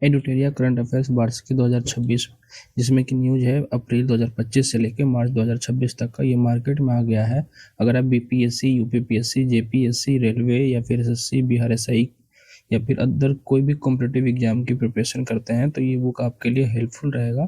एडुटेरिया current affairs वार्षिकी 2026, जिसमें कि न्यूज़ है अप्रैल 2025 से लेकर मार्च 2026 तक का। ये मार्केट में आ गया है। अगर आप बीपीएससी, यूपीपीएससी, जेपीएससी, रेलवे या फिर एसएससी, बिहार एसआई या फिर अदर कोई भी कॉम्पिटिटिव एग्जाम की प्रिपरेशन करते हैं तो ये बुक आपके लिए हेल्पफुल रहेगा।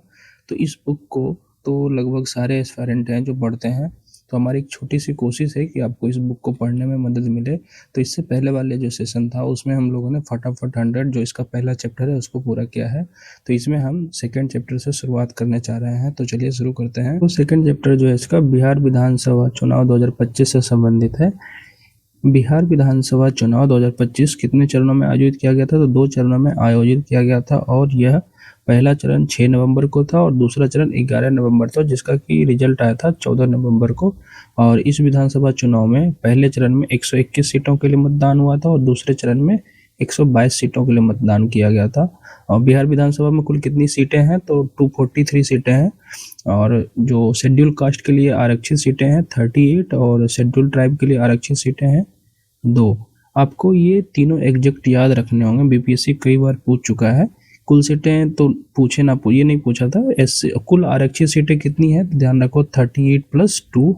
तो इस बुक को तो लगभग सारे एस्पायरेंट हैं जो पढ़ते हैं, तो हमारी एक छोटी सी कोशिश है कि आपको इस बुक को पढ़ने में मदद मिले। तो इससे पहले वाले जो सेशन था उसमें हम लोगों ने फटाफट 100 जो इसका पहला चैप्टर है उसको पूरा किया है। तो इसमें हम सेकंड चैप्टर से शुरुआत करने चाह रहे हैं, तो चलिए शुरू करते हैं। तो सेकंड चैप्टर जो है इसका बिहार विधानसभा चुनाव 2025 से संबंधित है। बिहार विधानसभा चुनाव 2025 कितने चरणों में आयोजित किया गया था? तो 2 चरणों में आयोजित किया गया था और यह पहला चरण 6 नवंबर को था और दूसरा चरण 11 नवंबर था, जिसका कि रिजल्ट आया था 14 नवंबर को। और इस विधानसभा चुनाव में पहले चरण में 121 सीटों के लिए मतदान हुआ था और दूसरे चरण में 122 सीटों के लिए मतदान किया गया था। और बिहार विधानसभा में कुल कितनी सीटें हैं? तो 243 सीटें हैं और जो शेड्यूल कास्ट के लिए आरक्षित सीटें हैं 38 और शेड्यूल ट्राइब के लिए आरक्षित सीटें हैं 2। आपको ये तीनों एग्जैक्ट याद रखने होंगे, बीपीएससी कई बार पूछ चुका है। कुल सीटें तो पूछे ना, ये नहीं पूछा था। कुल आरक्षित सीटें कितनी है? तो ध्यान रखो 38 + 2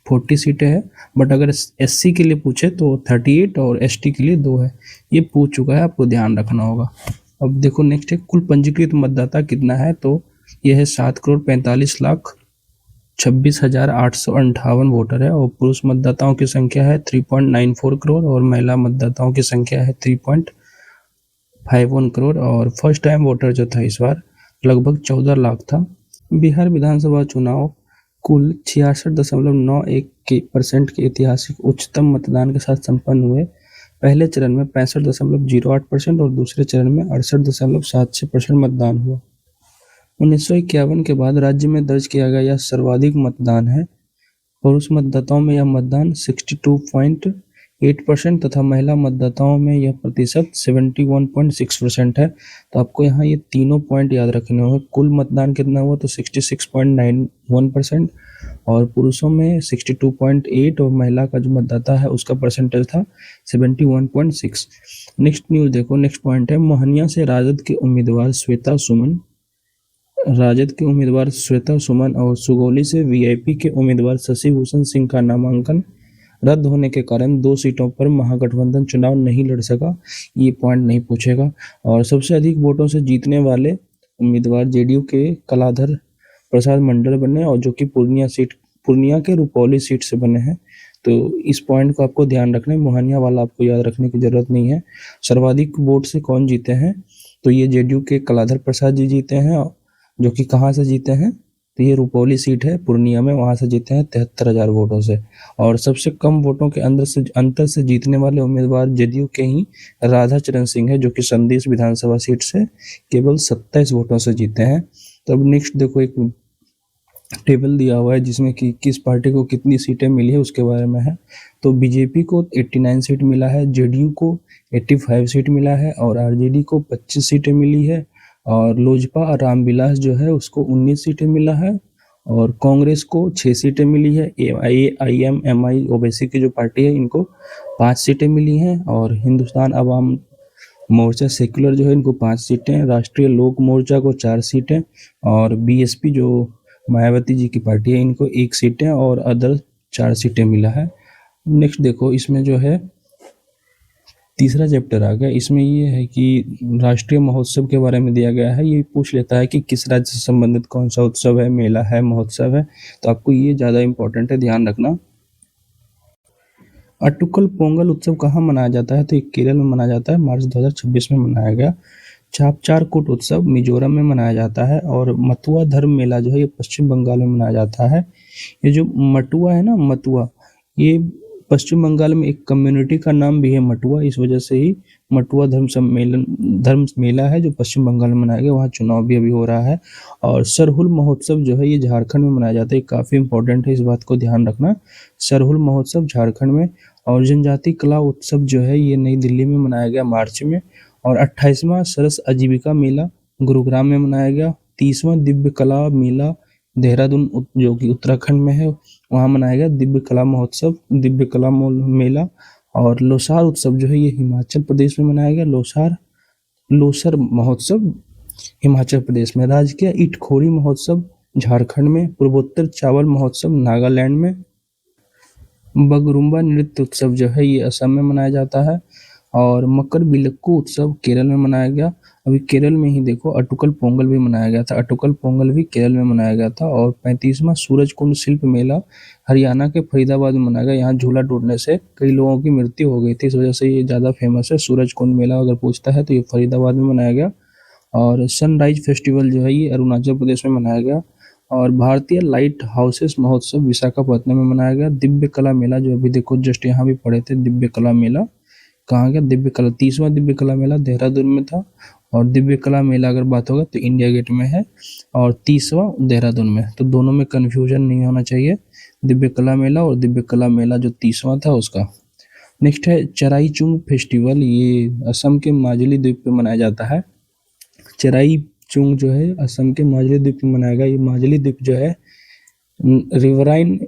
40 सीटें हैं। बट अगर एससी के लिए पूछे तो 38 और एसटी के लिए 2 है। ये पूछ चुका है, आपको ध्यान रखना होगा। अब देखो नेक्स्ट है, कुल पंजीकृत मतदाता कितना है? तो यह है 7,45,26,858 वोटर है और पुरुष मतदाताओं की संख्या है 3.94 करोड़ और महिला मतदाताओं की संख्या है 3.51 करोड़। और फर्स्ट टाइम वोटर जो था इस बार लगभग 14 लाख था। बिहार विधानसभा चुनाव कुल 66.91% के ऐतिहासिक उच्चतम मतदान के साथ संपन्न हुए। पहले चरण में 65.08% और दूसरे चरण में 68.76% मतदान हुआ। 1951 के बाद राज्य में दर्ज किया गया यह सर्वाधिक मतदान है। पुरुष मतदाताओं में यह मतदान 62.8% तथा महिला मतदाताओं में यह प्रतिशत 71.6% है। तो आपको यहाँ ये तीनों पॉइंट याद रखने होंगे। कुल मतदान कितना हुआ? तो 66.91% और पुरुषों में 62.8 और महिला का जो मतदाता है उसका परसेंटेज था 71.6। नेक्स्ट न्यूज़ देखो, नेक्स्ट पॉइंट है, मोहनिया से राजद के उम्मीदवार श्वेता सुमन और सुगौली से वीआईपी के उम्मीदवार शशि भूषण सिंह का नामांकन रद्द होने के कारण 2 सीटों पर महागठबंधन चुनाव नहीं लड़ सका। ये पॉइंट नहीं पूछेगा। और सबसे अधिक वोटों से जीतने वाले उम्मीदवार जेडीयू के कलाधर प्रसाद मंडल बने और जो कि पूर्णिया के रुपौली सीट से बने हैं। तो इस पॉइंट को आपको ध्यान रखना है, मोहनिया वाला आपको याद रखने की जरूरत नहीं है। सर्वाधिक वोट से कौन जीते हैं? तो ये जेडीयू के कलाधर प्रसाद जी जीते हैं, जो कि कहाँ से जीते हैं? तो ये रुपौली सीट है पूर्णिया में, वहां से जीते हैं 73,000 वोटों से। और सबसे कम वोटों के अंतर से जीतने वाले उम्मीदवार जदयू के ही राधा चरण सिंह है, जो कि संदेश विधानसभा सीट से केवल 27 वोटों से जीते हैं। तो अब नेक्स्ट देखो, एक टेबल दिया हुआ है जिसमें कि किस पार्टी को कितनी सीटें मिली है उसके बारे में है। तो बीजेपी को 89 सीट मिला है, जेडीयू को 85 सीट मिला है और आरजेडी को 25 सीटें मिली है और लोजपा रामविलास जो है उसको 19 सीटें मिला है और कांग्रेस को 6 सीटें मिली है। AIMMI ओवैसी की जो पार्टी है इनको 5 सीटें मिली हैं और हिंदुस्तान अवाम मोर्चा सेक्युलर जो है इनको 5 सीटें, राष्ट्रीय लोक मोर्चा को 4 सीटें और बीएसपी जो मायावती जी की पार्टी है इनको 1 सीटें और अदर 4 सीटें मिला है। नेक्स्ट देखो, इसमें जो है तीसरा चैप्टर आ गया। इसमें ये है कि राष्ट्रीय महोत्सव के बारे में दिया गया है। ये पूछ लेता है कि किस राज्य से संबंधित कौन सा उत्सव है, मेला है, महोत्सव है। तो आपको ये ज़्यादा इंपॉर्टेंट है, ध्यान रखना। अट्टुकल पोंगल उत्सव कहाँ मनाया जाता है? तो ये केरल में मनाया जाता है, मार्च 2026 में मनाया गया। चापचारकूट उत्सव मिजोरम में मनाया जाता है और मथुआ धर्म मेला जो है ये पश्चिम बंगाल में मनाया जाता है। ये जो मटुआ है ना, मथुआ, ये पश्चिम बंगाल में एक कम्युनिटी का नाम भी है मटुआ, इस वजह से ही मटुआ धर्म मेला है जो पश्चिम बंगाल में मनाया गया। वहाँ चुनाव भी अभी हो रहा है। और सरहुल महोत्सव जो है ये झारखंड में मनाया जाता है, काफ़ी इंपॉर्टेंट है, इस बात को ध्यान रखना। सरहुल महोत्सव झारखंड में। और जनजाति कला उत्सव जो है ये नई दिल्ली में मनाया गया मार्च में। और 28वां सरस आजीविका मेला गुरुग्राम में मनाया गया। 30वां दिव्य कला मेला देहरादून जो कि उत्तराखंड में है वहाँ मनाया गया दिव्य कला मेला। और लोसार उत्सव जो है ये हिमाचल प्रदेश में मनाया गया। लोसार लोसर महोत्सव हिमाचल प्रदेश में, राजकीय इटखोरी महोत्सव झारखंड में, पूर्वोत्तर चावल महोत्सव नागालैंड में, बगरुम्बा नृत्य उत्सव जो है ये असम में मनाया जाता है, और मकर बिलक्कू उत्सव केरल में मनाया गया। अभी केरल में ही देखो अटुकल पोंगल भी मनाया गया था, अटुकल पोंगल भी केरल में मनाया गया था। और 35वां सूरज कुंड शिल्प मेला हरियाणा के फरीदाबाद में मनाया गया। यहाँ झूला टूटने से कई लोगों की मृत्यु हो गई थी, इस वजह से ये ज़्यादा फेमस है। सूरज कुंड मेला अगर पूछता है तो ये फरीदाबाद में मनाया गया। और सनराइज फेस्टिवल जो है ये अरुणाचल प्रदेश में मनाया गया। और भारतीय लाइट हाउसेस महोत्सव विशाखापट्टनम में मनाया गया। दिव्य कला मेला जो अभी देखो जस्ट यहाँ भी पढ़े थे, दिव्य कला मेला कहाँ गया, दिव्य कला 30वां दिव्य कला मेला देहरादून में था। और दिव्य कला मेला अगर बात होगा तो इंडिया गेट में है, और 30वां देहरादून में, तो दोनों में कन्फ्यूजन नहीं होना चाहिए, दिव्य कला मेला और दिव्य कला मेला जो 30वां था उसका। नेक्स्ट है चराईचुंग फेस्टिवल, ये असम के माजुली द्वीप पे मनाया जाता है। चराईचुंग जो है असम के माजुली द्वीप पे मनाया गया। ये माजुली द्वीप जो है रिवराइन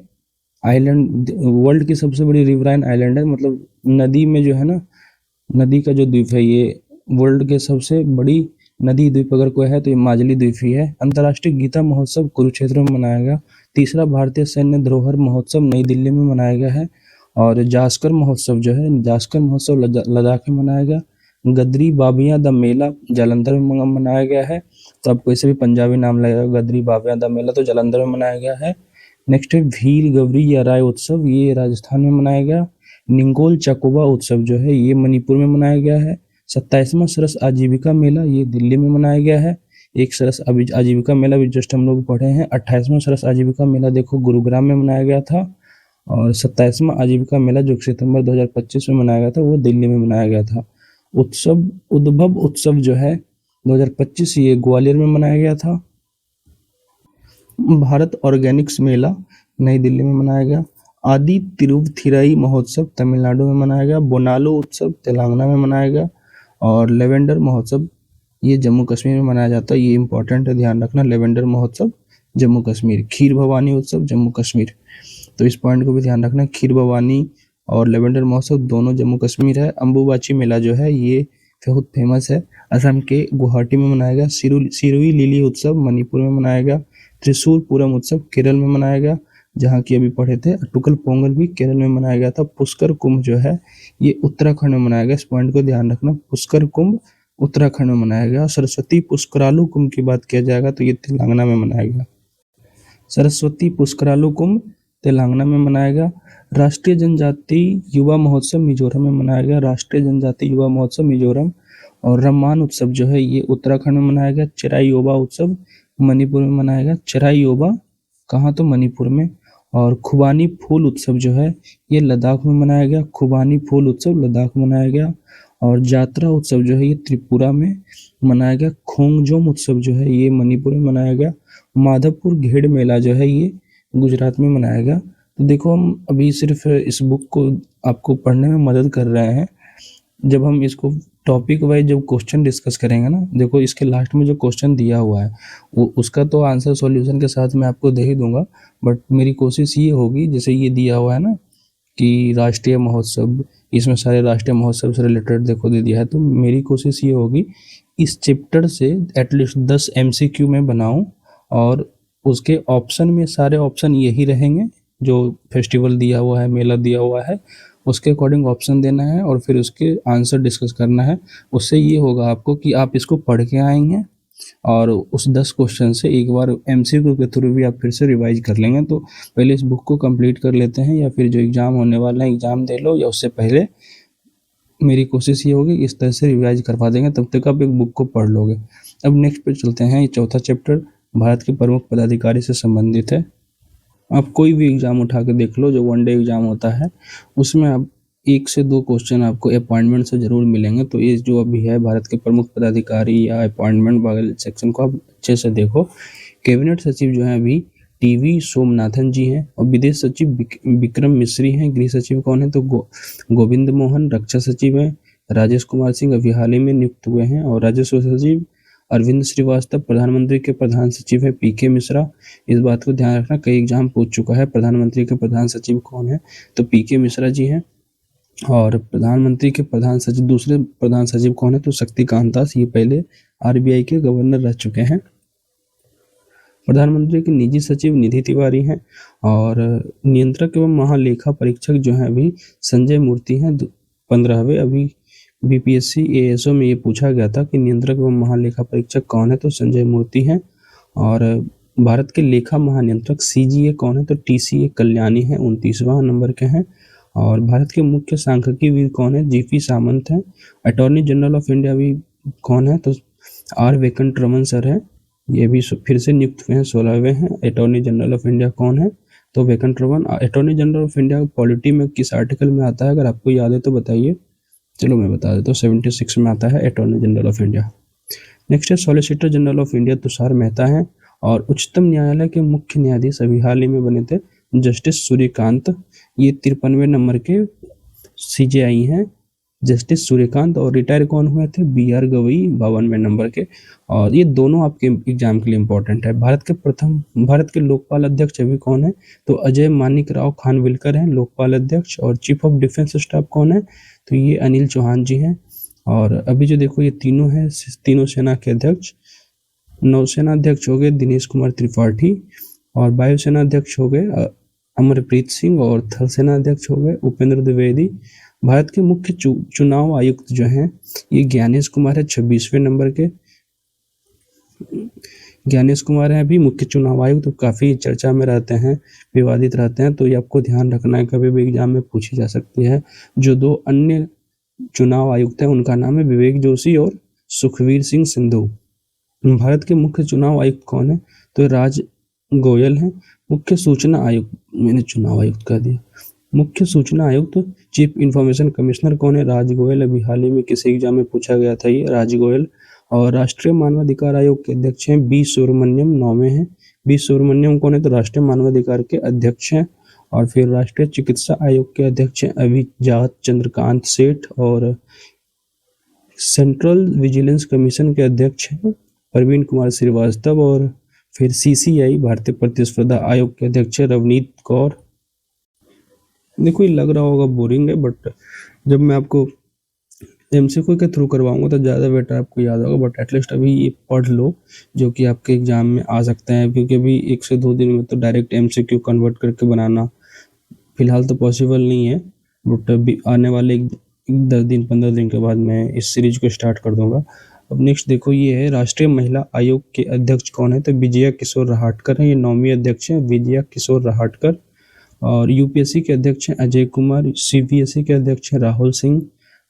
आइलैंड, वर्ल्ड की सबसे बड़ी रिवराइन आइलैंड है, मतलब नदी में जो है ना, नदी का जो द्वीप है ये वर्ल्ड के सबसे बड़ी नदी द्वीप अगर कोई है तो ये माजुली द्वीप ही है। अंतर्राष्ट्रीय गीता महोत्सव कुरुक्षेत्र में मनाया गया। तीसरा भारतीय सैन्य धरोहर महोत्सव नई दिल्ली में मनाया गया है। और जास्कर महोत्सव जो है, जास्कर महोत्सव लद्दाख में मनाया गया। गदरी बाबिया द मेला जालंधर में मनाया गया है, तो आप कोई से भी पंजाबी नाम लगेगा, गदरी बाबिया द मेला तो जालंधर में मनाया गया है। नेक्स्ट है भील गवरी या राय उत्सव, ये राजस्थान में मनाया गया। निंगोल चकोबा उत्सव जो है ये मणिपुर में मनाया गया है। 27वां सरस आजीविका मेला ये दिल्ली में मनाया गया है। एक सरस आजीविका मेला भी जस्ट हम लोग पढ़े हैं। 28वां सरस आजीविका मेला देखो गुरुग्राम में मनाया गया था। और 27वां आजीविका मेला जो सितंबर 2025 में मनाया गया था वो दिल्ली में मनाया गया था। उद्भव उत्सव जो है 2025 ये ग्वालियर में मनाया गया था। भारत ऑर्गेनिक्स मेला नई दिल्ली में मनाया गया। आदि तिरुवथिराई महोत्सव तमिलनाडु में मनाया गया। बोनालो उत्सव तेलंगाना में मनाया गया। और लेवेंडर महोत्सव ये जम्मू कश्मीर में मनाया जाता है, ये इंपॉर्टेंट है, ध्यान रखना। लेवेंडर महोत्सव जम्मू कश्मीर। खीर भवानी उत्सव जम्मू कश्मीर, तो इस पॉइंट को भी ध्यान रखना। खीर भवानी और लेवेंडर महोत्सव दोनों जम्मू कश्मीर है। अम्बुबाची मेला जो है ये बहुत फेमस है, असम के गुवाहाटी में मनाया गया। सिरुई लिली उत्सव मणिपुर में मनाया गया। त्रिशूल पूरम उत्सव केरल में मनाया गया, जहाँ की अभी पढ़े थे। अटुकल पोंगल भी केरल में मनाया गया था। पुष्कर कुंभ जो है ये उत्तराखंड में मनाया गया, इस पॉइंट को ध्यान रखना। पुष्कर कुंभ उत्तराखंड में मनाया गया। सरस्वती पुष्करालु कुंभ की बात किया जाएगा तो ये तेलंगाना में मनाया गया। सरस्वती पुष्करालु कुंभ तेलंगाना में मनाया गया। राष्ट्रीय जनजाति युवा महोत्सव मिजोरम में मनाया गया। राष्ट्रीय जनजाति युवा महोत्सव मिजोरम। और रम्मान उत्सव जो है ये उत्तराखंड में मनाया गया। चिराईयोबा उत्सव मणिपुर में मनाया गया। चिराईयोबा कहाँ, तो मणिपुर में। और खुबानी फूल उत्सव जो है ये लद्दाख में मनाया गया। खुबानी फूल उत्सव लद्दाख में मनाया गया। और जात्रा उत्सव जो है ये त्रिपुरा में मनाया गया। खोंगजोम उत्सव जो है ये मणिपुर में मनाया गया। माधवपुर घेड़ मेला जो है ये गुजरात में मनाया गया। तो देखो हम अभी सिर्फ इस बुक को आपको पढ़ने में मदद कर रहे हैं, जब हम इसको टॉपिक वाइज जब क्वेश्चन डिस्कस करेंगे ना, देखो इसके लास्ट में जो क्वेश्चन दिया हुआ है वो उसका तो आंसर सॉल्यूशन के साथ मैं आपको दे ही दूंगा, बट मेरी कोशिश ये होगी, जैसे ये दिया हुआ है ना कि राष्ट्रीय महोत्सव, इसमें सारे राष्ट्रीय महोत्सव से रिलेटेड देखो दे दिया है, तो मेरी कोशिश ये होगी इस चैप्टर से एटलीस्ट 10 MCQ में बनाऊं, और उसके ऑप्शन में सारे ऑप्शन यही रहेंगे जो फेस्टिवल दिया हुआ है, मेला दिया हुआ है, उसके अकॉर्डिंग ऑप्शन देना है और फिर उसके आंसर डिस्कस करना है। उससे ये होगा आपको कि आप इसको पढ़ के आएंगे और उस 10 क्वेश्चन से एक बार MCQ के थ्रू भी आप फिर से रिवाइज कर लेंगे। तो पहले इस बुक को कंप्लीट कर लेते हैं, या फिर जो एग्ज़ाम होने वाला है एग्ज़ाम दे लो, या उससे पहले मेरी कोशिश ये होगी इस तरह से रिवाइज करवा देंगे, तब तक आप एक बुक को पढ़ लोगे। अब नेक्स्ट पे चलते हैं। ये चौथा चैप्टर भारत के प्रमुख पदाधिकारी से संबंधित है। आप कोई भी एग्ज़ाम उठा के देख लो, जो 1 डे एग्ज़ाम होता है उसमें आप 1 से 2 क्वेश्चन आपको अपॉइंटमेंट से ज़रूर मिलेंगे। तो ये जो अभी है भारत के प्रमुख पदाधिकारी या अपॉइंटमेंट वाले सेक्शन को आप अच्छे से देखो। कैबिनेट सचिव जो है अभी TV सोमनाथन जी हैं, और विदेश सचिव विक्रम मिश्री हैं। गृह सचिव कौन है, तो गोविंद मोहन। रक्षा सचिव हैं राजेश कुमार सिंह, अभी हाल ही में नियुक्त हुए हैं। और राजस्व सचिव अरविंद श्रीवास्तव। प्रधानमंत्री के प्रधान सचिव है PK मिश्रा। इस बात को ध्यान रखना, कई एग्जाम पूछ चुका है प्रधानमंत्री के प्रधान सचिव कौन है, तो PK मिश्रा जी हैं। और प्रधानमंत्री के प्रधान सचिव, दूसरे प्रधान सचिव कौन है? तो शक्तिकांत दास, ये पहले आरबीआई के गवर्नर रह चुके हैं। प्रधानमंत्री के निजी सचिव निधि तिवारी हैं और नियंत्रक एवं महालेखा परीक्षक जो हैं अभी संजय मूर्ति हैं, 15वें। अभी बीपीएससी एएसओ में ये पूछा गया था कि नियंत्रक एवं महालेखा परीक्षक कौन है? तो संजय मूर्ति हैं। और भारत के लेखा महानियंत्रक सीजीए कौन है? तो टीसीए कल्याणी है, 29वां नंबर के हैं। और भारत के मुख्य सांख्यिकीविद कौन है? जीपी सामंत हैं। अटॉर्नी जनरल ऑफ इंडिया भी कौन है? तो आर वेंकटरमन सर है, ये भी फिर से नियुक्त हुए हैं, 16वें हैं। अटॉर्नी जनरल ऑफ इंडिया कौन है? तो Venkataraman. Attorney general of India polity में किस आर्टिकल में आता है? अगर आपको याद है तो बताइए। चलो मैं बता देता हूँ, 76 में आता है attorney general of India. Next है solicitor general of India Tushar Mehta हैं। और उच्चतम न्यायालय के मुख्य न्यायाधीश अभी हाल ही में बने थे जस्टिस सूर्यकांत, ये 53वें नंबर के सीजेआई हैं जस्टिस सूर्यकांत। और रिटायर कौन हुए थे? बीआर गवई, 52वें नंबर के। और ये दोनों आपके एग्जाम के लिए इंपॉर्टेंट है। भारत के लोकपाल अध्यक्ष अभी कौन है? तो अजय मानिक राव खानविलकर हैं लोकपाल अध्यक्ष। और चीफ ऑफ डिफेंस स्टाफ कौन है? तो ये अनिल चौहान जी हैं। और अभी जो देखो ये तीनों हैं, तीनों सेना के अध्यक्ष। नौसेना अध्यक्ष हो गए दिनेश कुमार त्रिपाठी, और वायुसेना अध्यक्ष हो गए अमरप्रीत सिंह, और थल सेना अध्यक्ष हो गए उपेंद्र द्विवेदी। भारत के मुख्य चुनाव आयुक्त जो हैं ये ज्ञानेश कुमार है, 26वें नंबर के ज्ञानेश कुमार हैं अभी मुख्य चुनाव आयुक्त। तो काफ़ी चर्चा में रहते हैं, विवादित रहते हैं, तो ये आपको ध्यान रखना है, कभी भी एग्जाम में पूछी जा सकती है। जो दो अन्य चुनाव आयुक्त हैं उनका नाम है विवेक जोशी और सुखवीर सिंह सिंधु। भारत के मुख्य चुनाव आयुक्त कौन है? तो राज गोयल हैं। मुख्य सूचना आयुक्त, मैंने चुनाव आयुक्त कह दिया, मुख्य सूचना आयुक्त चीफ इंफॉर्मेशन कमिश्नर कौन है? राज गोयल। अभी हाल ही में किसी एग्जाम में पूछा गया था ये, राज गोयल। और राष्ट्रीय मानवाधिकार आयोग के अध्यक्ष हैं बी सुब्रमण्यम, 9वें हैं। बी सुब्रमण्यम कौन है? तो राष्ट्रीय मानवाधिकार के अध्यक्ष हैं। और फिर राष्ट्रीय चिकित्सा आयोग के अध्यक्ष हैं अभिजात चंद्रकांत सेठ। और सेंट्रल विजिलेंस कमीशन के अध्यक्ष हैं प्रवीण कुमार श्रीवास्तव। और फिर सीसीआई भारतीय प्रतिस्पर्धा आयोग के अध्यक्ष है रवनीत कौर। देखो ये लग रहा होगा बोरिंग है, बट जब मैं आपको एमसीक्यू के थ्रू करवाऊंगा तो ज़्यादा बेटर आपको याद होगा। बट एटलीस्ट अभी ये पढ़ लो जो कि आपके एग्जाम में आ सकता है, क्योंकि अभी 1 से 2 दिन में तो डायरेक्ट एमसीक्यू कन्वर्ट करके बनाना फिलहाल तो पॉसिबल नहीं है। बट अभी आने वाले 10 दिन 15 दिन के बाद मैं इस सीरीज को स्टार्ट कर दूंगा। अब नेक्स्ट देखो ये है राष्ट्रीय महिला आयोग के अध्यक्ष कौन है? तो विजया किशोर रहाटकर हैं, ये 9वीं अध्यक्ष हैं विजया किशोर रहाटकर। और यूपीएससी के अध्यक्ष हैं अजय कुमार, सीबीएसई के अध्यक्ष हैं राहुल सिंह,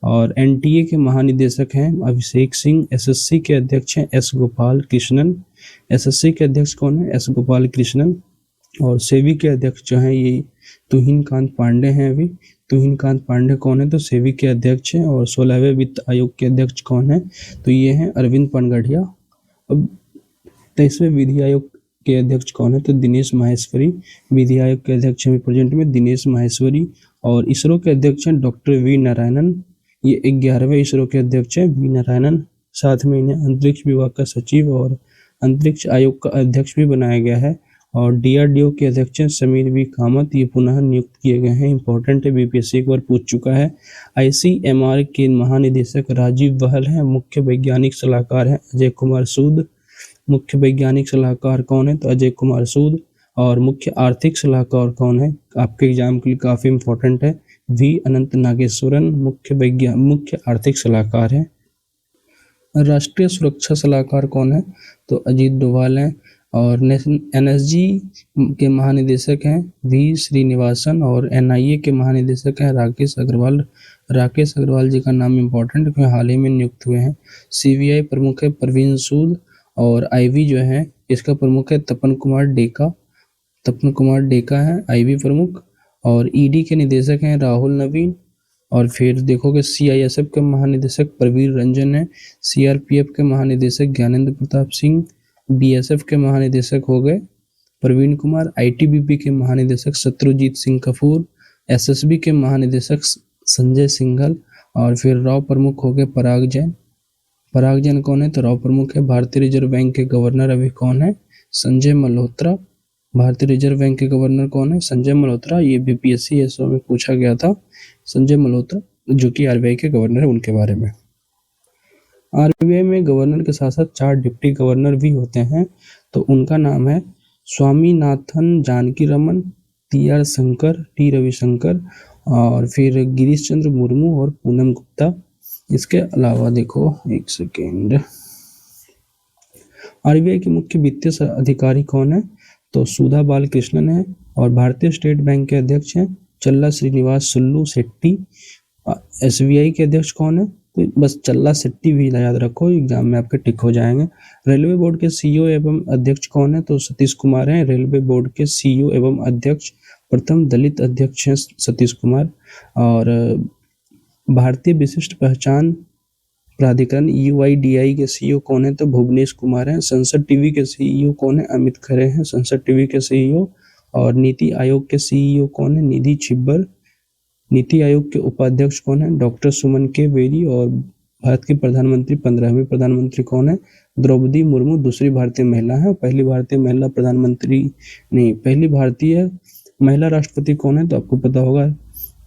और एनटीए के महानिदेशक हैं अभिषेक सिंह। एसएससी के अध्यक्ष हैं एस गोपाल कृष्णन। एसएससी के अध्यक्ष कौन है? एस गोपाल कृष्णन। और सेबी के अध्यक्ष जो हैं ये तुहिन कांत पांडे हैं। अभी तुहिन कांत पांडे कौन है? तो सेबी के अध्यक्ष हैं। और 16वें वित्त आयोग के अध्यक्ष कौन है? तो ये हैं अरविंद पनगढ़िया। अब 23वें विधि आयोग के अध्यक्ष कौन है? तो दिनेश माहेश्वरी। विधि आयोग के अध्यक्ष हैं प्रेजेंट में दिनेश माहेश्वरी। और इसरो के अध्यक्ष हैं डॉक्टर वी नारायणन, ये 11वें इसरो के अध्यक्ष हैं वी नारायणन। साथ में इन्हें अंतरिक्ष विभाग का सचिव और अंतरिक्ष आयोग का अध्यक्ष भी बनाया गया है। और डीआरडीओ के अध्यक्ष हैं समीर वी कामत, ये पुनः नियुक्त किए गए हैं। इंपॉर्टेंट है, बीपीएससी एक बार पूछ चुका है। आईसीएमआर के महानिदेशक राजीव बहल हैं। मुख्य वैज्ञानिक सलाहकार हैं अजय कुमार सूद। मुख्य वैज्ञानिक सलाहकार कौन है? तो अजय कुमार सूद। और मुख्य आर्थिक सलाहकार कौन है? आपके एग्जाम के लिए काफ़ी इंपॉर्टेंट है, वी अनंत नागेश्वरन मुख्य आर्थिक सलाहकार हैं। राष्ट्रीय सुरक्षा सलाहकार कौन है? तो अजीत डोभाल हैं। और एनएसजी के महानिदेशक हैं वी श्रीनिवासन। और एनआईए के महानिदेशक हैं राकेश अग्रवाल। राकेश अग्रवाल जी का नाम इम्पोर्टेंट है, हाल ही में नियुक्त हुए हैं। सीबीआई प्रमुख है परवीन सूद। और आईबी जो है इसका प्रमुख है तपन कुमार डेका है आईबी प्रमुख। और ईडी के निदेशक हैं राहुल नवीन। और फिर देखोगे सीआईएसएफ के महानिदेशक प्रवीर रंजन है। सीआरपीएफ के महानिदेशक ज्ञानेंद्र प्रताप सिंह। बीएसएफ के महानिदेशक हो गए प्रवीण कुमार। आईटीबीपी के महानिदेशक शत्रुजीत सिंह कपूर। एसएसबी के महानिदेशक संजय सिंघल। और फिर राव प्रमुख हो गए पराग जैन कौन है? तो राव प्रमुख है। भारतीय रिजर्व बैंक के गवर्नर अभी कौन है? संजय मल्होत्रा। भारतीय रिजर्व बैंक के गवर्नर कौन है? संजय मल्होत्रा। ये बीपीएससी एसओ में पूछा गया था, संजय मल्होत्रा जो कि आरबीआई के गवर्नर है, उनके बारे में। आरबीआई में गवर्नर के साथ साथ 4 डिप्टी गवर्नर भी होते हैं, तो उनका नाम है स्वामीनाथन जानकीरमन, टी.आर. शंकर, टी. रविशंकर और फिर गिरीश चंद्र मुर्मू और पूनम गुप्ता। इसके अलावा देखो, एक सेकेंड, आरबीआई के मुख्य वित्तीय अधिकारी कौन है? तो सुधा बालकृष्णन है। और भारतीय स्टेट बैंक के अध्यक्ष हैं चल्ला श्रीनिवास सुल्लू शेट्टी। एसबीआई के अध्यक्ष कौन है? तो बस चल्ला शेट्टी भी याद रखो, एग्जाम में आपके टिक हो जाएंगे। रेलवे बोर्ड के सीईओ एवं अध्यक्ष कौन है? तो सतीश कुमार हैं, रेलवे बोर्ड के सीईओ एवं अध्यक्ष। प्रथम दलित अध्यक्ष हैं सतीश कुमार। और भारतीय विशिष्ट पहचान प्राधिकरण यूआईडीआई के सीईओ कौन है? तो भुवनेश कुमार हैं। संसद टीवी के सीईओ कौन है? अमित खरे हैं, संसद टीवी के सीईओ। और नीति आयोग के सीईओ कौन है? निधि छिब्बर। नीति आयोग के उपाध्यक्ष कौन है? डॉक्टर सुमन के बेरी। और भारत की प्रधानमंत्री 15वीं प्रधानमंत्री कौन है? द्रौपदी मुर्मू दूसरी भारतीय महिला है। पहली भारतीय महिला प्रधानमंत्री नहीं, पहली भारतीय महिला राष्ट्रपति कौन है? तो आपको पता होगा,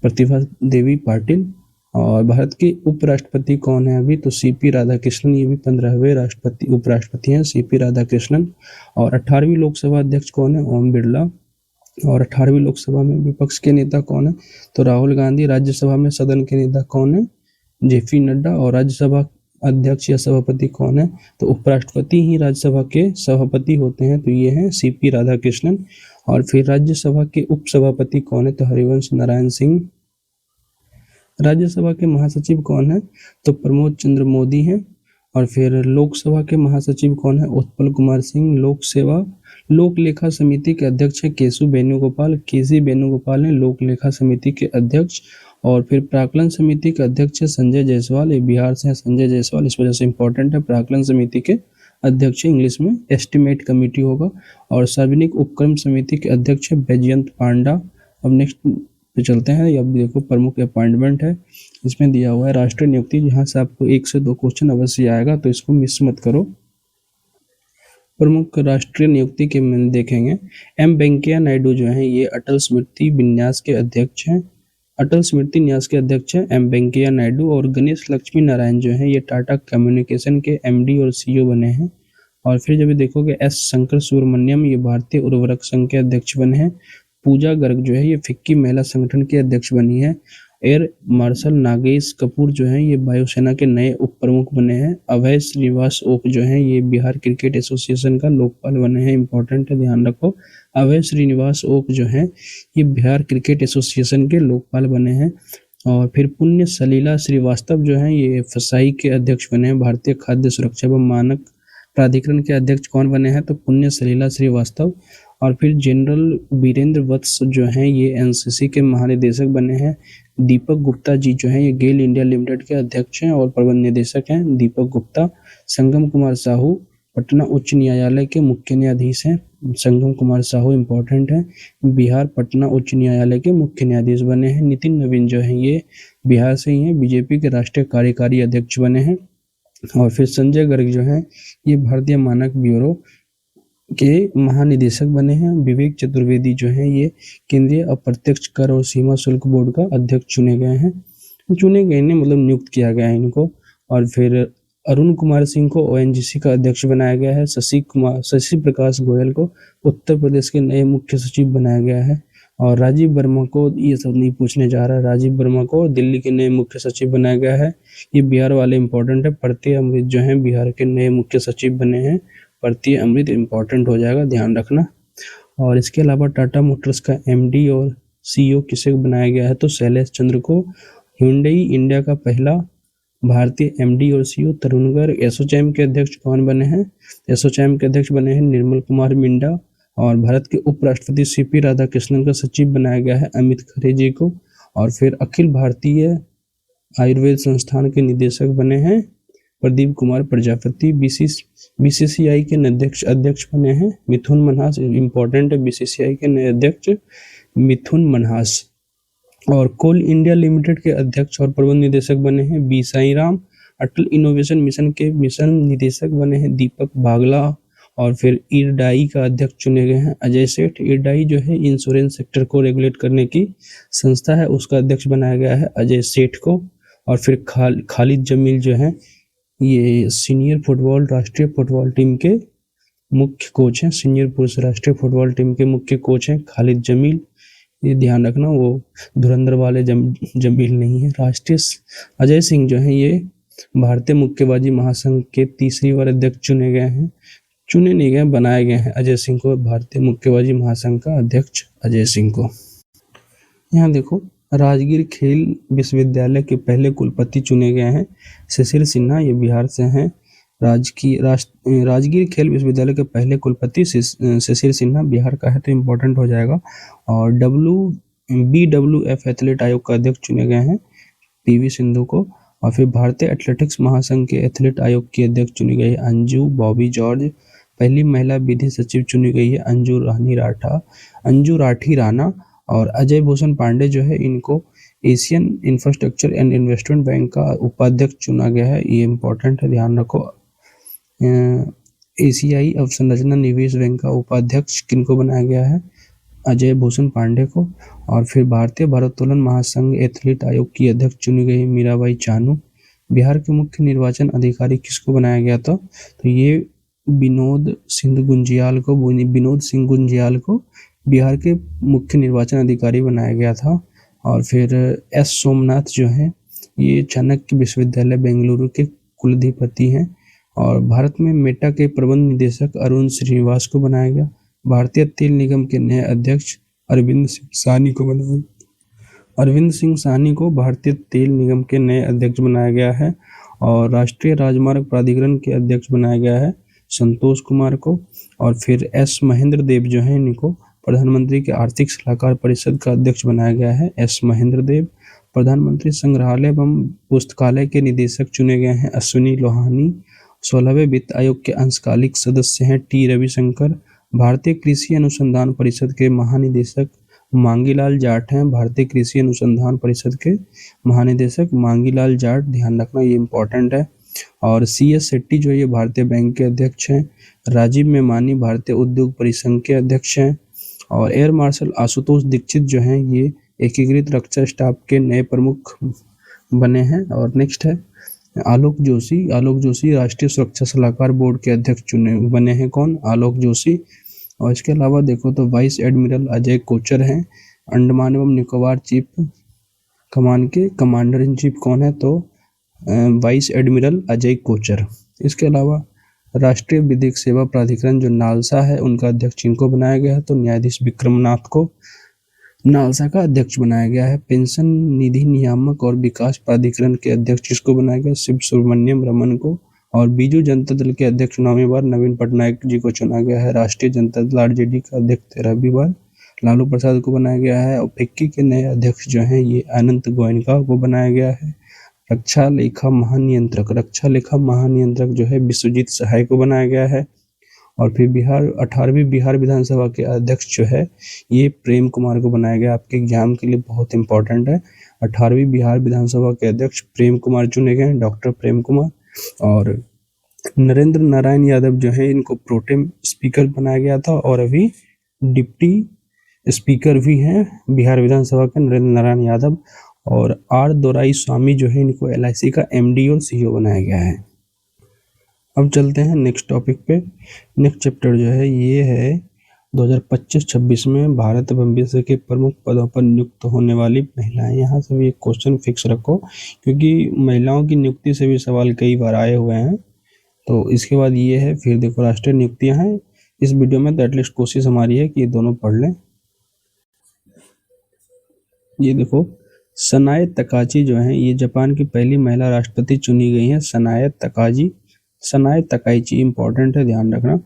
प्रतिभा देवी पाटिल। और भारत के उपराष्ट्रपति कौन है अभी? तो सीपी राधाकृष्णन। ये भी 15वें राष्ट्रपति उपराष्ट्रपति हैं, सीपी राधाकृष्णन। और 18वीं लोकसभा अध्यक्ष कौन है? ओम बिरला। और 18वीं लोकसभा में विपक्ष के नेता कौन है? तो राहुल गांधी। राज्यसभा में सदन के नेता कौन है? जेपी नड्डा। और राज्यसभा अध्यक्ष या सभापति कौन है? तो उपराष्ट्रपति ही राज्यसभा के सभापति होते हैं, तो ये हैं सीपी राधाकृष्णन। और फिर राज्यसभा के उपसभापति कौन है? तो हरिवंश नारायण सिंह। राज्यसभा के महासचिव कौन है? तो प्रमोद चंद्र मोदी हैं। और फिर लोकसभा के महासचिव कौन है? उत्पल कुमार सिंह। लोक लेखा समिति के अध्यक्ष है केसी वेणुगोपाल हैं लोक लेखा समिति के अध्यक्ष। और फिर प्राक्कलन समिति के अध्यक्ष है संजय जायसवाल। ये बिहार से है संजय जायसवाल, इस वजह से इंपॉर्टेंट है। प्राक्कलन समिति के अध्यक्ष इंग्लिश में एस्टिमेट कमेटी होगा। और सार्वजनिक उपक्रम समिति के अध्यक्ष है बैजयंत पांडा। अब नेक्स्ट पे चलते हैं। अब देखो, प्रमुख अपॉइंटमेंट है, इसमें दिया हुआ है राष्ट्रीय नियुक्ति, जहां से आपको 1 से 2 क्वेश्चन अवश्य आएगा, तो इसको मिस मत करो। प्रमुख राष्ट्रीय नियुक्ति के में देखेंगे, एम वेंकैया नायडू जो हैं ये अटल स्मृति न्यास के अध्यक्ष हैं। एम वेंकैया नायडू। और गणेश लक्ष्मी नारायण जो हैं ये टाटा कम्युनिकेशन के एमडी और सीईओ बने हैं। और फिर जब देखोगे, एस शंकर सुब्रमण्यम ये भारतीय उर्वरक संघ के अध्यक्ष बने हैं। पूजा गर्ग जो है ये फिक्की महिला संगठन की अध्यक्ष बनी है। एयर मार्शल नागेश कपूर जो हैं ये वायुसेना के नए उप प्रमुख बने हैं। अभय श्रीनिवास ओक जो हैं ये बिहार क्रिकेट एसोसिएशन का लोकपाल बने हैं। इंपॉर्टेंट है, ध्यान रखो। अभय श्रीनिवास ओक जो हैं ये बिहार क्रिकेट एसोसिएशन के लोकपाल बने हैं। और फिर पुण्य सलीला श्रीवास्तव जो हैं ये फसाई के अध्यक्ष बने हैं। भारतीय खाद्य सुरक्षा एवं मानक प्राधिकरण के अध्यक्ष कौन बने हैं? तो पुण्य सलीला श्रीवास्तव। और फिर जनरल वीरेंद्र वत्स जो हैं ये एनसीसी के महानिदेशक बने हैं। दीपक गुप्ता जी जो हैं ये गेल इंडिया लिमिटेड के अध्यक्ष हैं और प्रबंध निदेशक हैं, दीपक गुप्ता। संगम कुमार साहू पटना उच्च न्यायालय के मुख्य न्यायाधीश हैं। संगम कुमार साहू इंपॉर्टेंट है, बिहार पटना उच्च न्यायालय के मुख्य न्यायाधीश बने हैं। नितिन नवीन जो हैं ये बिहार से ही हैं, बीजेपी के राष्ट्रीय कार्यकारी अध्यक्ष बने हैं। और फिर संजय गर्ग जो हैं ये भारतीय मानक ब्यूरो के महानिदेशक बने हैं। विवेक चतुर्वेदी जो हैं ये केंद्रीय अप्रत्यक्ष कर और सीमा शुल्क बोर्ड का अध्यक्ष चुने गए ने मतलब नियुक्त किया गया है इनको। और फिर अरुण कुमार सिंह को ओएनजीसी का अध्यक्ष बनाया गया है। शशि प्रकाश गोयल को उत्तर प्रदेश के नए मुख्य सचिव बनाया गया है। और राजीव वर्मा को, ये सब नहीं पूछने जा रहा है, राजीव वर्मा को दिल्ली के नए मुख्य सचिव बनाया गया है। ये बिहार वाले इंपॉर्टेंट है। प्रत्यय अमृत जो है बिहार के नए मुख्य सचिव बने हैं। प्रत्यय अमृत इंपॉर्टेंट हो जाएगा, ध्यान रखना। और इसके अलावा टाटा मोटर्स का एमडी और सीईओ किसे बनाया गया है? तो शैलेश चंद्र को। hyundai इंडिया का पहला भारतीय एमडी और सीईओ तरुण गर्ग। एसोचैम के अध्यक्ष कौन बने हैं? एसोचैम के अध्यक्ष बने हैं निर्मल कुमार मिंडा। और भारत के उपराष्ट्रपति सीपी राधाकृष्णन का सचिव बनाया गया है अमित खरे जी को। और फिर अखिल भारतीय आयुर्वेद संस्थान के निदेशक बने हैं प्रदीप कुमार प्रजापति। बीसीसीआई के अध्यक्ष बने हैं मिथुन मनहास। इंपॉर्टेंट है, बीसीसीआई के नए अध्यक्ष मिथुन मनहास। और कोल इंडिया लिमिटेड के अध्यक्ष और प्रबंध निदेशक बने हैं बी साई राम। अटल इनोवेशन मिशन के मिशन निदेशक बने हैं दीपक बागला। और फिर इरडाई का अध्यक्ष चुने गए हैं अजय सेठ। इरडाई जो है इंश्योरेंस सेक्टर को रेगुलेट करने की संस्था है, उसका अध्यक्ष बनाया गया है अजय सेठ को। और फिर खालिद जमील जो है ये सीनियर फुटबॉल राष्ट्रीय फुटबॉल टीम के मुख्य कोच हैं। सीनियर पुरुष राष्ट्रीय फुटबॉल टीम के मुख्य कोच हैं खालिद जमील। ये ध्यान रखना, वो धुरंधर वाले जमील नहीं है। राष्ट्रीय अजय सिंह जो है ये भारतीय मुक्केबाजी महासंघ के तीसरी बार अध्यक्ष चुने गए हैं। चुने नहीं गए, बनाए गए हैं अजय सिंह को, भारतीय मुक्केबाजी महासंघ का अध्यक्ष अजय सिंह को। यहाँ देखो, राजगीर खेल विश्वविद्यालय के पहले कुलपति चुने गए हैं शिशिर सिन्हा, ये बिहार से हैं। राजगीर खेल विश्वविद्यालय के पहले कुलपति शिशिर सिन्हा बिहार का है, तो इम्पोर्टेंट हो जाएगा। और BWF एथलीट आयोग का अध्यक्ष चुने गए हैं PV सिंधु को। और फिर भारतीय एथलेटिक्स महासंघ के एथलीट आयोग की अध्यक्ष चुनी गई है अंजू बॉबी जॉर्ज। पहली महिला विधि सचिव चुनी गई है अंजू राठी राणा। और अजय भूषण पांडे जो है इनको Asian infrastructure and investment bank का उपाध्यक्ष चुना गया है, ये इम्पोर्टेंट है, ध्यान रखो। एशियाई अवसंरचना निवेश बैंक का उपाध्यक्ष किनको बनाया गया है, अजय भूषण पांडे को। और फिर भारतीय भारोत्तोलन महासंघ एथलीट आयोग की अध्यक्ष चुनी गई मीराबाई चानू। बिहार के मुख्य निर्वाचन अधिकारी किसको बनाया गया था, तो ये विनोद सिंह गुंजियाल को बिहार के मुख्य निर्वाचन अधिकारी बनाया गया था। और फिर S सोमनाथ जो हैं ये चाणक्य विश्वविद्यालय बेंगलुरु के कुलाधिपति हैं। और भारत में मेटा के प्रबंध निदेशक अरुण श्रीनिवास को बनाया गया। भारतीय तेल निगम के नए अध्यक्ष अरविंद सिंह साहनी को भारतीय तेल निगम के नए अध्यक्ष बनाया गया है। और राष्ट्रीय राजमार्ग प्राधिकरण के अध्यक्ष बनाया गया है संतोष कुमार को। और फिर S महेंद्र देव जो है इनको प्रधानमंत्री के आर्थिक सलाहकार परिषद का अध्यक्ष बनाया गया है S महेंद्र देव। प्रधानमंत्री संग्रहालय एवं पुस्तकालय के निदेशक चुने गए हैं अश्विनी लोहानी। 16वें वित्त आयोग के अंशकालिक सदस्य हैं T रविशंकर। भारतीय कृषि अनुसंधान परिषद के महानिदेशक मांगीलाल जाट हैं। भारतीय कृषि अनुसंधान परिषद के महानिदेशक मांगीलाल जाट, ध्यान रखना, ये इम्पोर्टेंट है। और CS शेट्टी जो ये भारतीय बैंक के अध्यक्ष हैं। राजीव मेमानी भारतीय उद्योग परिसंघ के अध्यक्ष हैं। और एयर मार्शल आशुतोष दीक्षित जो हैं ये एकीकृत रक्षा स्टाफ के नए प्रमुख बने हैं। और नेक्स्ट है आलोक जोशी राष्ट्रीय सुरक्षा सलाहकार बोर्ड के अध्यक्ष बने हैं। कौन? आलोक जोशी। और इसके अलावा देखो तो वाइस एडमिरल अजय कोचर हैं। अंडमान एवं निकोबार चीफ कमान के कमांडर इन चीफ कौन है, तो वाइस एडमिरल अजय कोचर। इसके अलावा राष्ट्रीय विधिक सेवा प्राधिकरण जो नालसा है उनका अध्यक्ष इनको बनाया गया है, तो न्यायाधीश विक्रमनाथ को नालसा का अध्यक्ष बनाया गया है। पेंशन निधि नियामक और विकास प्राधिकरण के अध्यक्ष इसको बनाया गया शिव सुब्रमण्यम रमन को। और बीजू जनता दल के अध्यक्ष 9वीं बार नवीन पटनायक जी को चुना गया है। राष्ट्रीय जनता दल RJD का अध्यक्ष 13वीं बार लालू प्रसाद को बनाया गया है। और फिक्की के नए अध्यक्ष जो हैं ये अनंत गोयनका को बनाया गया है। रक्षा लेखा महानियंत्रक जो है विश्वजीत सहाय को बनाया गया है। और फिर 18वीं बिहार विधानसभा के अध्यक्ष जो है ये प्रेम कुमार को बनाया गया। आपके एग्जाम के लिए बहुत इंपॉर्टेंट है। 18वीं बिहार विधानसभा के अध्यक्ष प्रेम कुमार चुने गए, डॉक्टर प्रेम कुमार। और नरेंद्र नारायण यादव जो है इनको प्रोटेम स्पीकर बनाया गया था और अभी डिप्टी स्पीकर भी हैं बिहार विधानसभा के नरेंद्र नारायण यादव। और R दोराई स्वामी जो है इनको LIC का MD और CEO बनाया गया है। अब चलते हैं नेक्स्ट टॉपिक पे। नेक्स्ट चैप्टर जो है ये है 2025-26 में भारत एवं विश्व के प्रमुख पदों पर नियुक्त होने वाली महिलाएं। यहाँ से भी एक क्वेश्चन फिक्स रखो क्योंकि महिलाओं की नियुक्ति से भी सवाल कई बार आए हुए हैं। तो इसके बाद ये है, फिर देखो राष्ट्रीय नियुक्तियां हैं इस वीडियो में, तो एटलीस्ट कोशिश हमारी है कि ये दोनों पढ़ लें। ये देखो सनाए तकाची जो है ये जापान की पहली महिला राष्ट्रपति चुनी गई हैं। सनाए तकाइची इंपॉर्टेंट है, ध्यान रखना।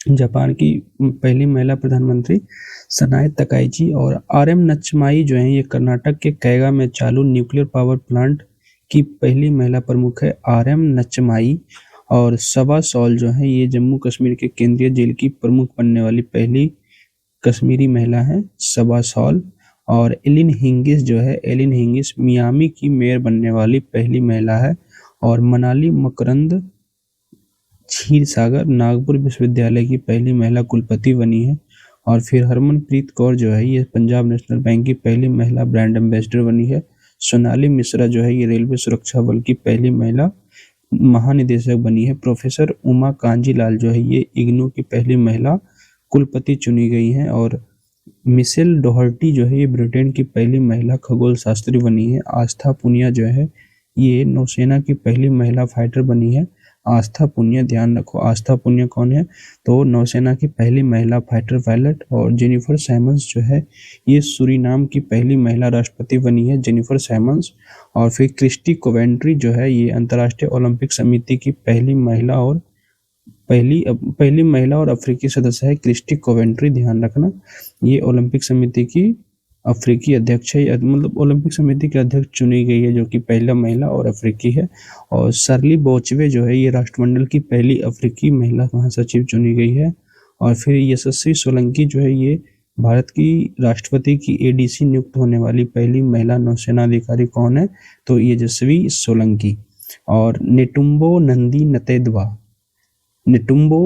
जापान की पहली महिला प्रधानमंत्री सनाए तकाइची। और RM नत्सुमाई जो है ये कर्नाटक के कैगा में चालू न्यूक्लियर पावर प्लांट की पहली महिला प्रमुख है, RM नत्सुमाई। और सबा सॉल जो है ये जम्मू कश्मीर के केंद्रीय जेल की प्रमुख बनने वाली पहली कश्मीरी महिला है, सबा सॉल। और एलिन हिंगिस मियामी की मेयर बनने वाली पहली महिला है। और मनाली मकरंद क्षीर सागर नागपुर विश्वविद्यालय की पहली महिला कुलपति बनी है। और फिर हरमनप्रीत कौर जो है ये पंजाब नेशनल बैंक की पहली महिला ब्रांड एम्बेसडर बनी है। सोनाली मिश्रा जो है ये रेलवे सुरक्षा बल की पहली महिला महानिदेशक बनी है। प्रोफेसर उमा कांजी लाल जो है ये इग्नू की पहली महिला कुलपति चुनी गई हैं। और मिशेल डोहर्टी जो है ये ब्रिटेन की पहली महिला खगोल शास्त्री बनी है। आस्था पुनिया जो है ये नौसेना की पहली महिला फाइटर बनी है। आस्था पुनिया, ध्यान रखो आस्था पुनिया कौन है, तो नौसेना की पहली महिला फाइटर पायलट। और जेनिफर सैमन्स जो है ये सूरीनाम की पहली महिला राष्ट्रपति बनी है, जेनिफर सैमन्स। और फिर क्रिस्टी कोवेंट्री जो है ये अंतर्राष्ट्रीय ओलंपिक समिति की पहली महिला और अफ्रीकी सदस्य है, क्रिस्टी कोवेंट्री, ध्यान रखना। ये ओलंपिक समिति की अफ्रीकी अध्यक्ष है, मतलब ओलंपिक समिति के अध्यक्ष चुनी गई है, जो कि पहला महिला और अफ्रीकी है। और शर्ली बोचवे जो है ये राष्ट्रमंडल की पहली अफ्रीकी महिला महासचिव चुनी गई है। और फिर यशस्वी सोलंकी जो है ये भारत की राष्ट्रपति की एडीसी नियुक्त होने वाली पहली महिला नौसेना अधिकारी कौन है, तो यशस्वी सोलंकी। और नेटुम्बो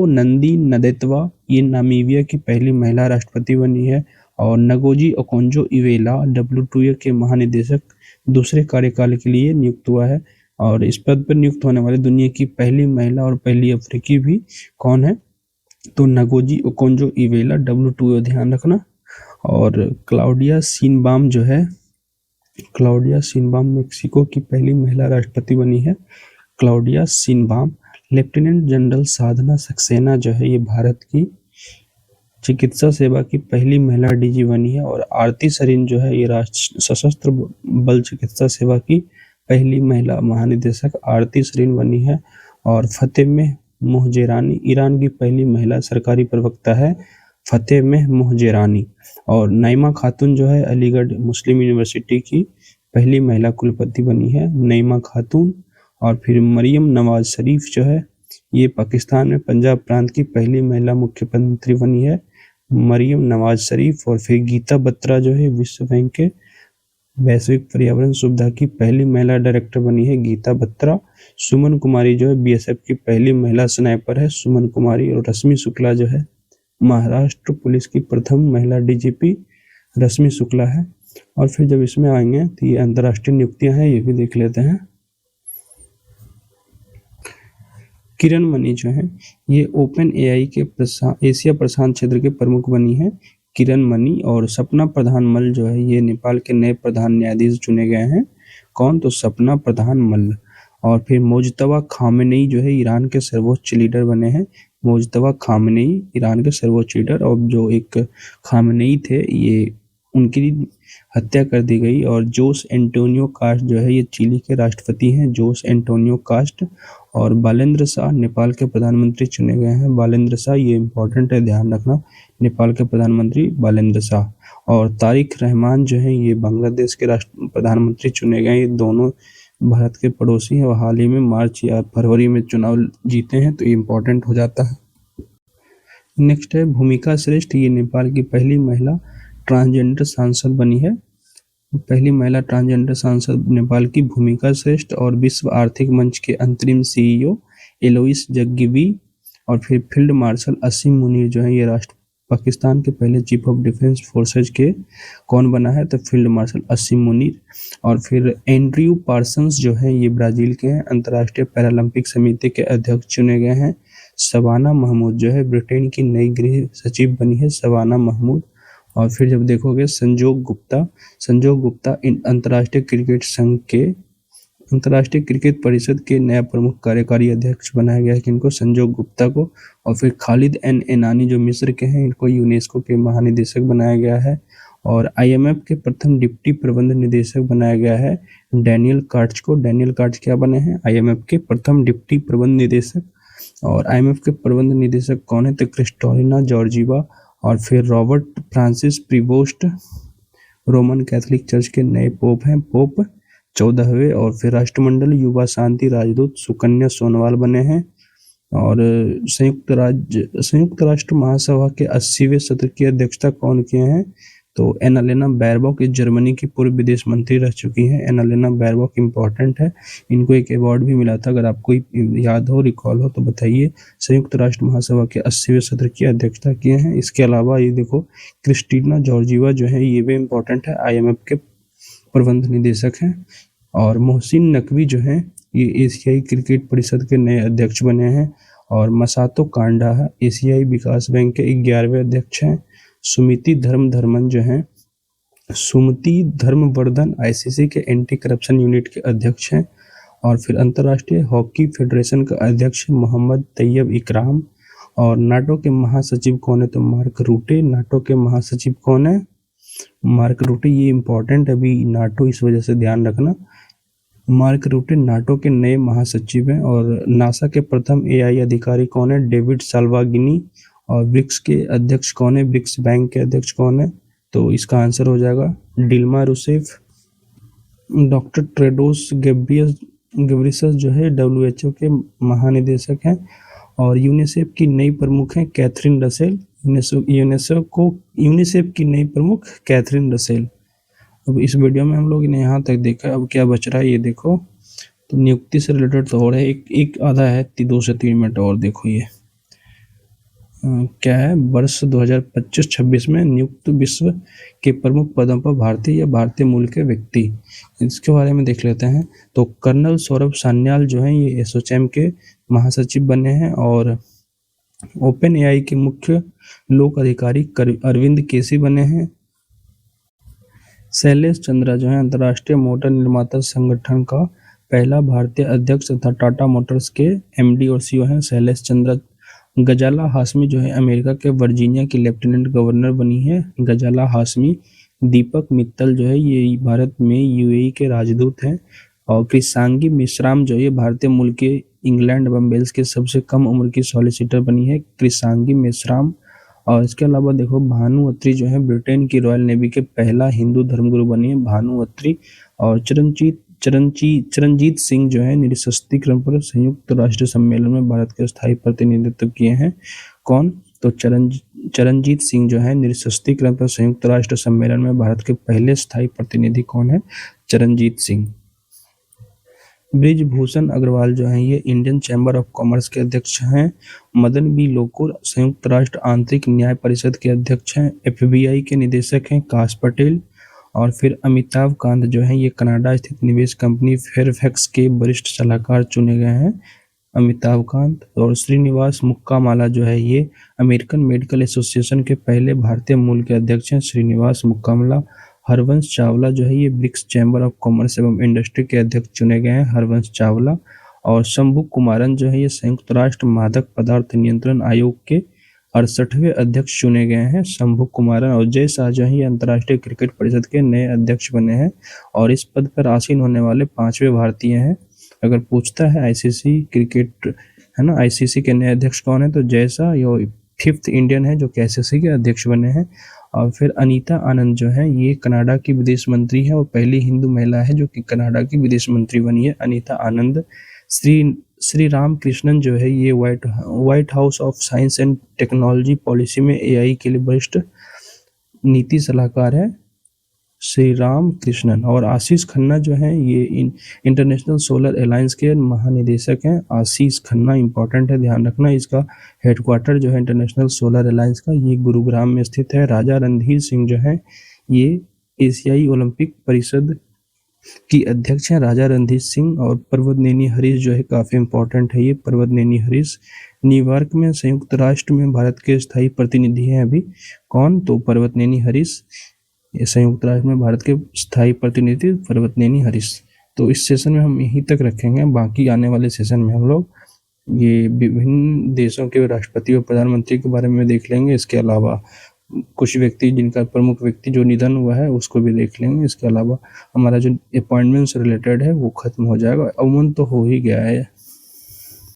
नंदी नदेतवा ये नामीबिया की पहली महिला राष्ट्रपति बनी है। और नगोजी ओकोंजो इवेला WTA के महानिदेशक दूसरे कार्यकाल के लिए नियुक्त हुआ है। और इस पद पर नियुक्त होने वाले दुनिया की पहली महिला और पहली अफ्रीकी भी कौन है, तो नगोजी ओकोंजो इवेला, WTO, ध्यान रखना। और क्लाउडिया सीनबाम मेक्सिको की पहली महिला राष्ट्रपति बनी है, क्लाउडिया सीनबाम। लेफ्टिनेंट जनरल साधना सक्सेना जो है ये भारत की चिकित्सा सेवा की पहली महिला डीजी बनी है। और आरती सरीन जो है ये सशस्त्र बल चिकित्सा सेवा की पहली महिला महानिदेशक आरती सरीन बनी है। और फतेह मोहजेरानी ईरान की पहली महिला सरकारी प्रवक्ता है, फतेह मोहजेरानी। और नाइमा खातून जो है अलीगढ़ मुस्लिम यूनिवर्सिटी की पहली महिला कुलपति बनी है, नईमा खातून। और फिर मरियम नवाज शरीफ जो है ये पाकिस्तान में पंजाब प्रांत की पहली महिला मुख्यमंत्री बनी है, मरियम नवाज शरीफ। और फिर गीता बत्रा जो है विश्व बैंक के वैश्विक पर्यावरण सुविधा की पहली महिला डायरेक्टर बनी है, गीता बत्रा। सुमन कुमारी जो है BSF की पहली महिला स्नाइपर है, सुमन कुमारी। और रश्मि शुक्ला जो है महाराष्ट्र पुलिस की प्रथम महिला DGP रश्मि शुक्ला है। और फिर जब इसमें आएंगे तो ये अंतर्राष्ट्रीय नियुक्तियां हैं, ये भी देख लेते हैं। किरण मनी जो है ये OpenAI के एशिया प्रशांत क्षेत्र के प्रमुख बनी है, किरण मनी। और सपना प्रधान मल्ल जो है ये नेपाल के नए प्रधान न्यायाधीश चुने गए हैं, कौन, तो सपना प्रधान मल्ल। और फिर मोजतबा खामेनेई जो है ईरान के सर्वोच्च लीडर बने हैं, मोजतबा खामेनेई ईरान के सर्वोच्च लीडर। और जो एक खामेनेई थे ये उनकी हत्या कर दी गई। और जोस एंटोनियो कास्ट जो है ये चिली के राष्ट्रपति हैं, जोस एंटोनियो कास्ट। और बालेंद्र शाह नेपाल के प्रधानमंत्री चुने गए हैं, बालेंद्र शाह, ये इंपॉर्टेंट है, ध्यान रखना, नेपाल के प्रधानमंत्री बालेंद्र शाह। और तारिक रहमान जो है ये बांग्लादेश के प्रधानमंत्री चुने गए। ये दोनों भारत के पड़ोसी हैं और हाल ही में मार्च या फरवरी में चुनाव जीते हैं, तो ये इम्पोर्टेंट हो जाता है। नेक्स्ट है भूमिका श्रेष्ठ, ये नेपाल की पहली महिला ट्रांसजेंडर सांसद बनी है, पहली महिला ट्रांसजेंडर सांसद नेपाल की भूमिका श्रेष्ठ। और विश्व आर्थिक मंच के अंतरिम CEO एलोइस जग्गिबी। और फिर फील्ड मार्शल असीम मुनीर जो है ये पाकिस्तान के पहले चीफ ऑफ डिफेंस फोर्सेज के कौन बना है, तो फील्ड मार्शल असीम मुनीर। और फिर एंड्रयू पार्सन्स जो है ये ब्राजील के हैं, अंतर्राष्ट्रीय पैरालंपिक समिति के अध्यक्ष चुने गए हैं। शबाना महमूद जो है ब्रिटेन की नई गृह सचिव बनी है, शबाना महमूद। और फिर जब देखोगे संजोग गुप्ता अंतर्राष्ट्रीय क्रिकेट संघ के अंतर्राष्ट्रीय क्रिकेट परिषद के नया प्रमुख कार्यकारी अध्यक्ष बनाया गया है, किनको, संजोग गुप्ता को। और फिर खालिद एनानी जो मिस्र के हैं, इनको यूनेस्को के महानिदेशक बनाया गया है। और IMF के प्रथम डिप्टी प्रबंध निदेशक बनाया गया है डैनियल कार्च को। डैनियल कार्च क्या बने हैं, IMF के प्रथम डिप्टी प्रबंध निदेशक। और IMF के प्रबंध निदेशक कौन है, तो क्रिस्टोलिना जॉर्जीवा। और फिर Robert Francis Prevost Roman Catholic church के नए पोप हैं, पोप 14वें। और फिर राष्ट्रमंडल युवा शांति राजदूत सुकन्या सोनवाल बने हैं। और संयुक्त राष्ट्र महासभा के 80वें सत्र की अध्यक्षता कौन किए हैं, तो एनालेना बैरबॉक इस जर्मनी की पूर्व विदेश मंत्री रह चुकी हैं। एनालेना बैरबॉक इम्पॉर्टेंट है, इनको एक अवार्ड भी मिला था, अगर आपको याद हो, रिकॉल हो तो बताइए। संयुक्त राष्ट्र महासभा के 80वें सत्र की अध्यक्षता किए हैं। इसके अलावा ये देखो क्रिस्टीना जॉर्जिवा जो है ये भी इम्पोर्टेंट है, IMF के प्रबंध निदेशक हैं। और मोहसिन नकवी जो हैं ये एशियाई क्रिकेट परिषद के नए अध्यक्ष बने हैं। और मसातो कांडा एशियाई विकास बैंक के 11वें अध्यक्ष हैं। सुमिति धर्मधर्मन जो हैं, सुमति धर्मवर्धन ICC के एंटी करप्शन यूनिट के अध्यक्ष हैं। और फिर अंतर्राष्ट्रीय हॉकी फेडरेशन का अध्यक्ष मोहम्मद तैयब इकराम। और नाटो के महासचिव कौन है, तो मार्क रूटे नाटो के महासचिव कौन है, मार्क रूटे। ये इम्पोर्टेंट अभी नाटो, इस वजह से ध्यान रखना। मार्क रूटे नाटो के नए महासचिव हैं। और नासा के प्रथम AI अधिकारी कौन है, डेविड साल्वागिनी। और ब्रिक्स के अध्यक्ष कौन है, ब्रिक्स बैंक के अध्यक्ष कौन है, तो इसका आंसर हो जाएगा Dilma Rousseff. Doctor Tedros Ghebreyesus जो है WHO के महानिदेशक हैं। और यूनिसेफ की नई प्रमुख हैं कैथरीन रसेल। यूनिसेफ की नई प्रमुख कैथरीन रसेल। अब इस वीडियो में हम लोग ने यहाँ तक देखा, अब क्या बच रहा है ये देखो। तो नियुक्ति से रिलेटेड तो और है, एक आधा है 2 से 3 मिनट और देखो। ये क्या है, वर्ष 2025-26 में नियुक्त विश्व के प्रमुख पदों पर भारतीय या भारतीय मूल के व्यक्ति, इसके बारे में देख लेते हैं। तो कर्नल सौरभ सान्याल जो हैं ये एसोचैम के महासचिव बने हैं। और ओपन AI के मुख्य लोक अधिकारी अरविंद केसी बने हैं। शैलेश चंद्रा जो है अंतर्राष्ट्रीय मोटर निर्माता संगठन का पहला भारतीय अध्यक्ष तथा टाटा मोटर्स के MD और CEO हैं शैलेश चंद्रा। गजाला हाशमी जो है अमेरिका के वर्जीनिया की लेफ्टिनेंट गवर्नर बनी है गजाला हाशमी। दीपक मित्तल जो है ये भारत में UAE के राजदूत हैं। और कृषांगी मिश्राम जो ये भारतीय मूल के इंग्लैंड एवं वेल्स के सबसे कम उम्र की सॉलिसिटर बनी है कृषांगी मिश्राम। और इसके अलावा देखो भानु अत्री जो है ब्रिटेन की रॉयल नेवी के पहला हिंदू धर्मगुरु बनी है भानु अत्री। और चरणजीत सिंह जो है निरस्त्रीकरण पर संयुक्त राष्ट्र सम्मेलन में भारत के स्थायी प्रतिनिधित्व किए हैं। कौन, तो चरणजीत सिंह जो है निरस्त्रीकरण पर संयुक्त राष्ट्र सम्मेलन में भारत के पहले स्थायी प्रतिनिधि कौन है, चरणजीत सिंह। ब्रिजभूषण अग्रवाल जो हैं ये इंडियन चैम्बर ऑफ कॉमर्स के अध्यक्ष हैं। मदन बी लोकुर संयुक्त राष्ट्र आंतरिक न्याय परिषद के अध्यक्ष हैं। FBI के निदेशक हैं काश पटेल। और फिर अमिताभ कांत जो हैं ये कनाडा स्थित निवेश कंपनी फेयरफैक्स के वरिष्ठ सलाहकार चुने गए हैं, अमिताभ कांत। और श्रीनिवास मुक्कामाला जो है ये अमेरिकन मेडिकल एसोसिएशन के पहले भारतीय मूल के अध्यक्ष हैं, श्रीनिवास मुक्कामाला। हरवंश चावला जो है ये ब्रिक्स चैम्बर ऑफ कॉमर्स एवं इंडस्ट्री के अध्यक्ष चुने गए हैं, हरवंश चावला। और शंभु कुमारन जो है ये संयुक्त राष्ट्र मादक पदार्थ नियंत्रण आयोग के 68वें अध्यक्ष चुने गए हैं, शंभु कुमारन। और जय शाह जो है ये अंतर्राष्ट्रीय क्रिकेट परिषद के नए अध्यक्ष बने हैं और इस पद पर आसीन होने वाले 5वें भारतीय हैं। अगर पूछता है ICC क्रिकेट है ना, ICC के नए अध्यक्ष कौन है, तो जय शाह ये 5th इंडियन है जो कि ICC के अध्यक्ष बने हैं। और फिर अनीता आनंद जो है ये कनाडा की विदेश मंत्री है और पहली हिंदू महिला है जो कि कनाडा की विदेश मंत्री बनी है, अनीता आनंद। श्री राम कृष्णन जो है ये white house of science and technology policy में AI के लिए वरिष्ठ नीति सलाहकार है, श्री राम कृष्णन। और आशीष खन्ना जो है ये इंटरनेशनल सोलर अलायंस के महानिदेशक हैं, आशीष खन्ना इंपॉर्टेंट है, ध्यान रखना। इसका हेडक्वार्टर जो है इंटरनेशनल सोलर अलायंस का ये गुरुग्राम में स्थित है। राजा रणधीर सिंह जो है ये एशियाई ओलंपिक परिषद की अध्यक्ष हैं, राजा रणधीर सिंह। और पर्वतनेनी हरीश जो है काफ़ी इंपॉर्टेंट है, ये पर्वतनेनी हरीश न्यूयॉर्क में संयुक्त राष्ट्र में भारत के स्थायी प्रतिनिधि हैं अभी। कौन, तो पर्वतनेनी हरीश, ये संयुक्त राष्ट्र में भारत के स्थायी प्रतिनिधि पर्वतनेनी हरीश। तो इस सेशन में हम यहीं तक रखेंगे, बाकी आने वाले सेशन में हम लोग ये विभिन्न देशों के राष्ट्रपति और प्रधानमंत्री के बारे में देख लेंगे। इसके अलावा कुछ व्यक्ति जिनका प्रमुख व्यक्ति जो निधन हुआ है उसको भी देख लेंगे। इसके अलावा हमारा जो अपॉइंटमेंट से रिलेटेड है वो खत्म हो जाएगा, अमूमन तो हो ही गया है।